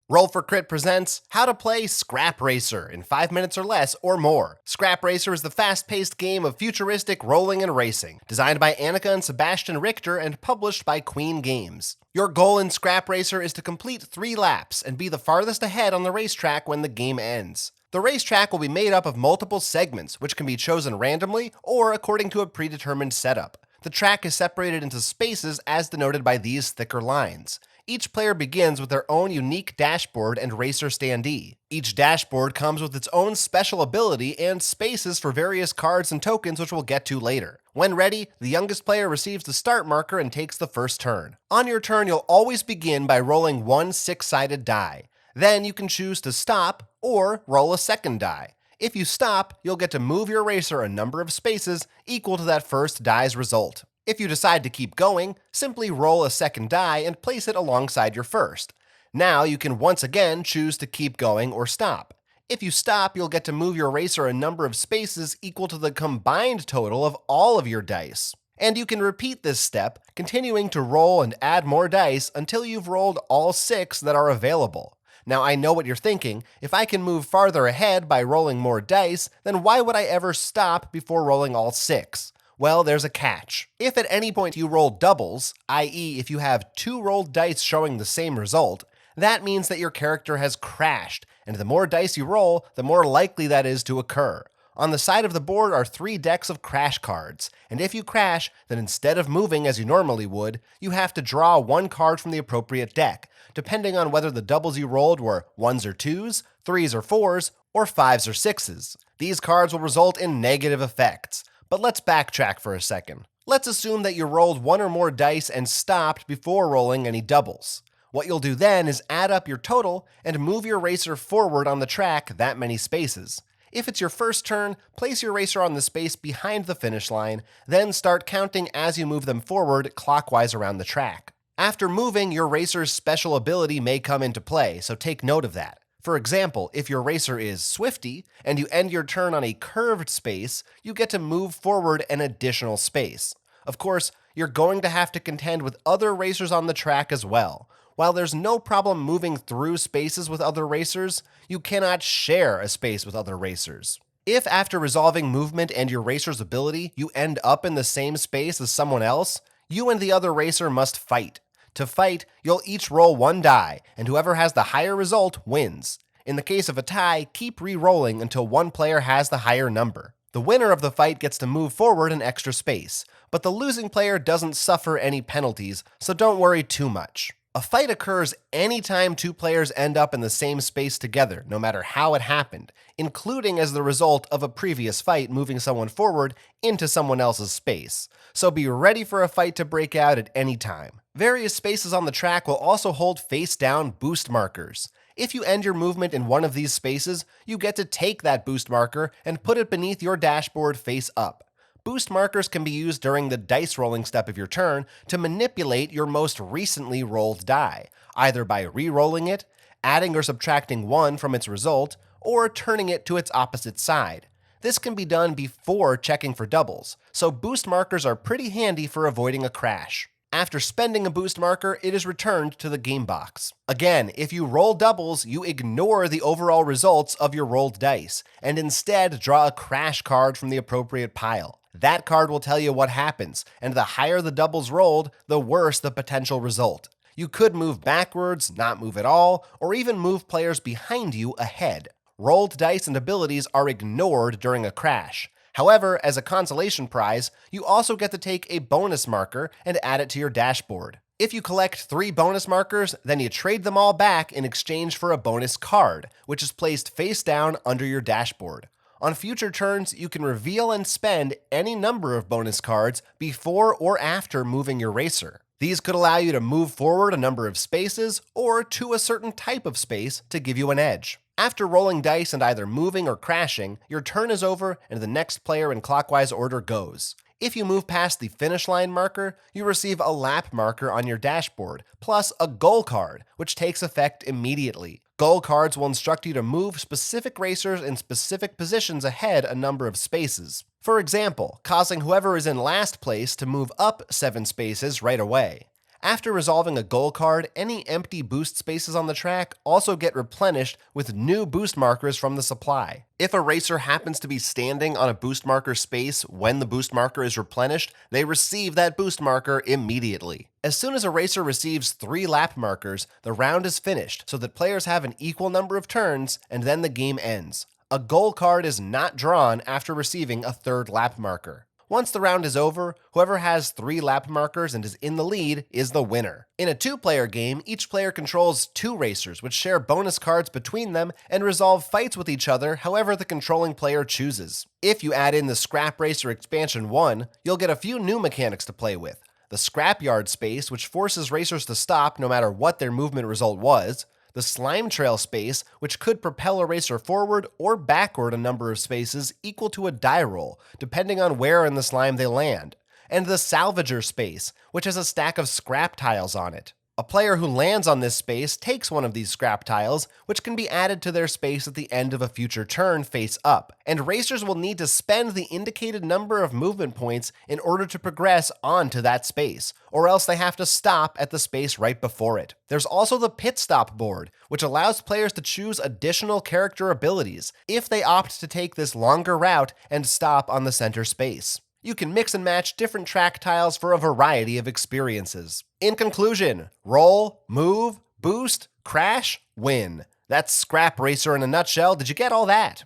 Roll for Crit presents How to Play Scrap Racer in 5 minutes or less or more. Scrap Racer is the fast-paced game of futuristic rolling and racing, designed by Annika and Sebastian Richter and published by Queen Games. Your goal in Scrap Racer is to complete 3 laps and be the farthest ahead on the racetrack when the game ends. The racetrack will be made up of multiple segments, which can be chosen randomly or according to a predetermined setup. The track is separated into spaces as denoted by these thicker lines. Each player begins with their own unique dashboard and racer standee. Each dashboard comes with its own special ability and spaces for various cards and tokens, which we'll get to later. When ready, the youngest player receives the start marker and takes the first turn. On your turn, you'll always begin by rolling one 6-sided die. Then you can choose to stop or roll a second die. If you stop, you'll get to move your racer a number of spaces equal to that first die's result. If you decide to keep going, simply roll a second die and place it alongside your first. Now you can once again choose to keep going or stop. If you stop, you'll get to move your racer a number of spaces equal to the combined total of all of your dice. And you can repeat this step, continuing to roll and add more dice until you've rolled all 6 that are available. Now I know what you're thinking, if I can move farther ahead by rolling more dice, then why would I ever stop before rolling all 6? Well, there's a catch. If at any point you roll doubles, i.e. if you have 2 rolled dice showing the same result, that means that your character has crashed, and the more dice you roll, the more likely that is to occur. On the side of the board are 3 decks of crash cards, and if you crash, then instead of moving as you normally would, you have to draw 1 card from the appropriate deck, depending on whether the doubles you rolled were 1s or 2s, 3s or 4s, or 5s or 6s. These cards will result in negative effects. But let's backtrack for a second. Let's assume that you rolled 1 or more dice and stopped before rolling any doubles. What you'll do then is add up your total and move your racer forward on the track that many spaces. If it's your first turn, place your racer on the space behind the finish line, then start counting as you move them forward clockwise around the track. After moving, your racer's special ability may come into play, so take note of that. For example, if your racer is Swifty, and you end your turn on a curved space, you get to move forward an additional space. Of course, you're going to have to contend with other racers on the track as well. While there's no problem moving through spaces with other racers, you cannot share a space with other racers. If after resolving movement and your racer's ability, you end up in the same space as someone else, you and the other racer must fight. To fight, you'll each roll 1 die, and whoever has the higher result wins. In the case of a tie, keep re-rolling until one player has the higher number. The winner of the fight gets to move forward an extra space, but the losing player doesn't suffer any penalties, so don't worry too much. A fight occurs anytime 2 players end up in the same space together, no matter how it happened, including as the result of a previous fight moving someone forward into someone else's space. So be ready for a fight to break out at any time. Various spaces on the track will also hold face-down boost markers. If you end your movement in one of these spaces, you get to take that boost marker and put it beneath your dashboard face up. Boost markers can be used during the dice rolling step of your turn to manipulate your most recently rolled die, either by re-rolling it, adding or subtracting 1 from its result, or turning it to its opposite side. This can be done before checking for doubles, so boost markers are pretty handy for avoiding a crash. After spending a boost marker, it is returned to the game box. Again, if you roll doubles, you ignore the overall results of your rolled dice, and instead draw a crash card from the appropriate pile. That card will tell you what happens, and the higher the doubles rolled, the worse the potential result. You could move backwards, not move at all, or even move players behind you ahead. Rolled dice and abilities are ignored during a crash. However, as a consolation prize, you also get to take a bonus marker and add it to your dashboard. If you collect 3 bonus markers, then you trade them all back in exchange for a bonus card, which is placed face down under your dashboard. On future turns, you can reveal and spend any number of bonus cards before or after moving your racer. These could allow you to move forward a number of spaces or to a certain type of space to give you an edge. After rolling dice and either moving or crashing, your turn is over and the next player in clockwise order goes. If you move past the finish line marker, you receive a lap marker on your dashboard, plus a goal card, which takes effect immediately. Goal cards will instruct you to move specific racers in specific positions ahead a number of spaces. For example, causing whoever is in last place to move up 7 spaces right away. After resolving a goal card, any empty boost spaces on the track also get replenished with new boost markers from the supply. If a racer happens to be standing on a boost marker space when the boost marker is replenished, they receive that boost marker immediately. As soon as a racer receives 3 lap markers, the round is finished so that players have an equal number of turns, and then the game ends. A goal card is not drawn after receiving a 3rd lap marker. Once the round is over, whoever has 3 lap markers and is in the lead is the winner. In a 2-player game, each player controls 2 racers, which share bonus cards between them and resolve fights with each other however the controlling player chooses. If you add in the Scrap Racer Expansion 1, you'll get a few new mechanics to play with. The Scrapyard space, which forces racers to stop no matter what their movement result was. The Slime Trail space, which could propel a racer forward or backward a number of spaces equal to a die roll, depending on where in the slime they land. And the Salvager space, which has a stack of scrap tiles on it. A player who lands on this space takes one of these scrap tiles, which can be added to their space at the end of a future turn face up, and racers will need to spend the indicated number of movement points in order to progress onto that space, or else they have to stop at the space right before it. There's also the Pit Stop board, which allows players to choose additional character abilities if they opt to take this longer route and stop on the center space. You can mix and match different track tiles for a variety of experiences. In conclusion, roll, move, boost, crash, win. That's Scrap Racer in a nutshell. Did you get all that?